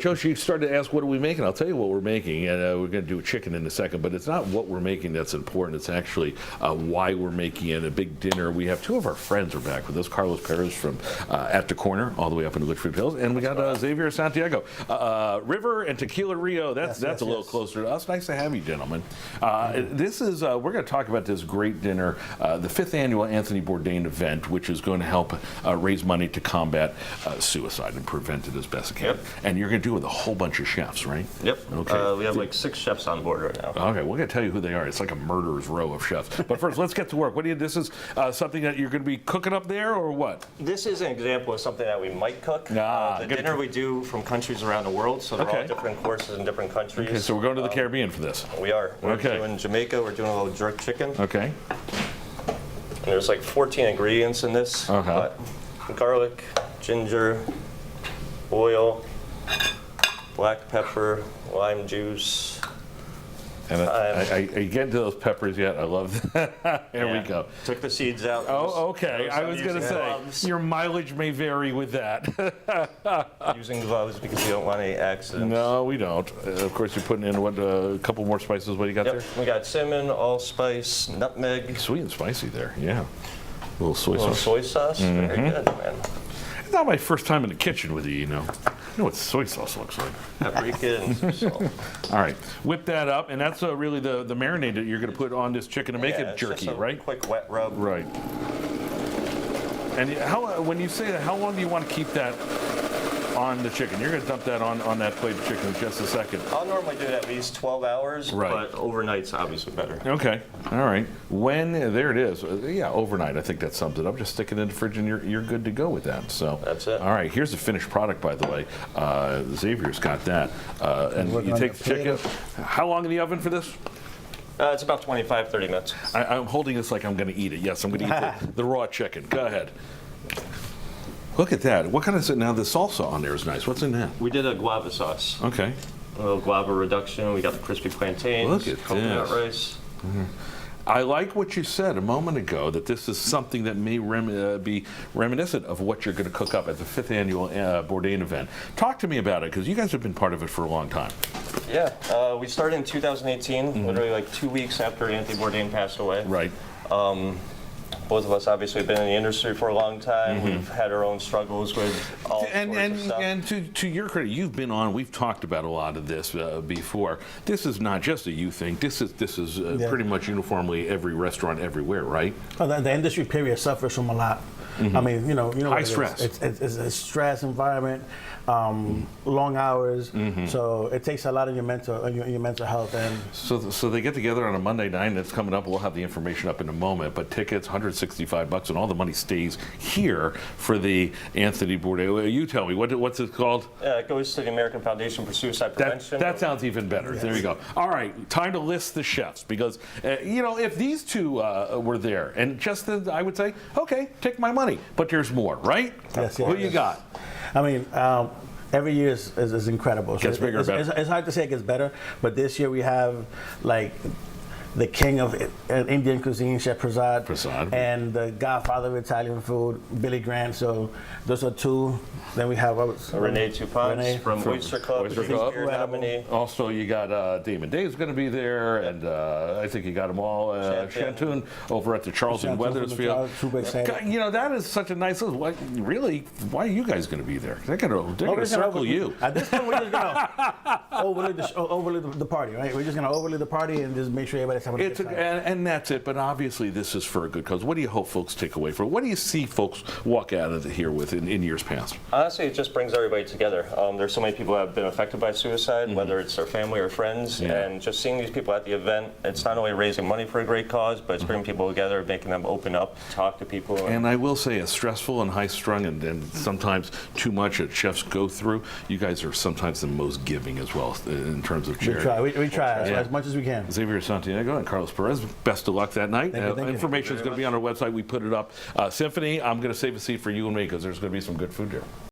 Joe, she started to ask, what are we making? I'll tell you what we're making, and we're going to do a chicken in a second, but it's not what we're making that's important. It's actually why we're making it, a big dinner. We have two of our friends are back with us, Carlos Perez from At the Corner, all the way up in the Litchfield Hills, and we got Xavier Santiago. River and Tequila Rio, that's a little closer to us. Nice to have you, gentlemen. This is, we're going to talk about this great dinner, the 5th annual Anthony Bourdain event, which is going to help raise money to combat suicide and prevent it as best it can. Yep. And you're going to do it with a whole bunch of chefs, right? Yep. Okay. We have like 6 chefs on board right now. Okay, we're going to tell you who they are. It's like a murderer's row of chefs. But first, let's get to work. What do you? This is something that you're going to be cooking up there, or what? This is an example of something that we might cook. The dinner we do from countries around the world, so they're all different courses in different countries. Okay, so we're going to the Caribbean for this. We are. We're doing Jamaica. We're doing a little jerk chicken. Okay. And there's like 14 ingredients in this. But garlic, ginger, oil, black pepper, lime juice. And I get into those peppers yet. I love that. Here we go. Took the seeds out. Oh, okay. I was going to say, gloves. Your mileage may vary with that. Using gloves because we don't want any accidents. No, we don't. Of course, you're putting in, what, a couple more spices. What do you got there? We got cinnamon, allspice, nutmeg. Sweet and spicy there, yeah. A little soy sauce. Soy sauce? Very good, man. It's not my first time in the kitchen with you, you know. I know what soy sauce looks like. Paprika and some salt. All right, whip that up, and that's really the marinade that you're going to put on this chicken to make it jerky, just a right? Quick wet rub. Right. And when you say that, how long do you want to keep that on the chicken? You're going to dump that on that plate of chicken in just a second. I'll normally do it at least 12 hours, but overnight's obviously better. Okay, all right. There it is. Yeah, overnight. I think that sums it up. Just stick it in the fridge and you're good to go with that. So that's it. All right, here's the finished product, by the way. Xavier's got that. And you take the chicken. How long in the oven for this? It's about 25, 30 minutes. I'm holding this like I'm going to eat it. Yes, I'm going to eat the raw chicken. Go ahead. Look at that. What kind of, now the salsa on there is nice. What's in that? We did a guava sauce. Okay. A little guava reduction. We got the crispy plantains. Look at coconut rice. I like what you said a moment ago, that this is something that may be reminiscent of what you're going to cook up at the 5th annual Bourdain event. Talk to me about it, because you guys have been part of it for a long time. Yeah, we started in 2018, literally like 2 weeks after Anthony Bourdain passed away. Right. Both of us obviously have been in the industry for a long time. We've had our own struggles with all sorts of stuff. And to your credit, you've been on. We've talked about a lot of this before. This is not just a you thing. This is pretty much uniformly every restaurant everywhere, right? Oh, the industry period suffers from a lot. I mean, you know, high stress. It's a stress environment, long hours. So it takes a lot of your mental health. And so they get together on a Monday night, and it's coming up. We'll have the information up in a moment. But tickets, $165, and all the money stays here for the Anthony Bourdain. You tell me, what's it called? It goes to the American Foundation for Suicide Prevention. That sounds even better. Yes. There you go. All right, time to list the chefs, because you know, if these two were there, and just I would say, okay, take my money. But there's more, right? Yes. Who you got? I mean, every year is incredible. Gets bigger, better. It's hard to say it gets better, but this year we have like the king of Indian cuisine, Chef Perez, and the godfather of Italian food, Billy Grant. So those are two. Then we have Renee Tupans from Oyster Club. Also, you got Damon Dave's going to be there, and I think you got them all. Shantoon over at the Charles in Weathersfield. You know, that is such a nice list. Why are you guys going to be there? They're going to circle you. At this point, we're just going to overlay the party, right? We're just going to overlay the party and just make sure everybody's having a good time. And that's it. But obviously, this is for a good cause. What do you hope folks take away from it? What do you see folks walk out of here with in years past? Honestly, it just brings everybody together. There's so many people that have been affected by suicide, whether it's their family or friends, and just seeing these people at the event, it's not only raising money for a great cause, but it's bringing people together, making them open up, talk to people. And I will say, as stressful and high-strung and sometimes too much that chefs go through, you guys are sometimes the most giving as well in terms of charity. We try as much as we can. Xavier Santiago and Carlos Perez, best of luck that night. Information is going to be on our website. We put it up. Symphony, I'm going to save a seat for you and me, because there's going to be some good food there.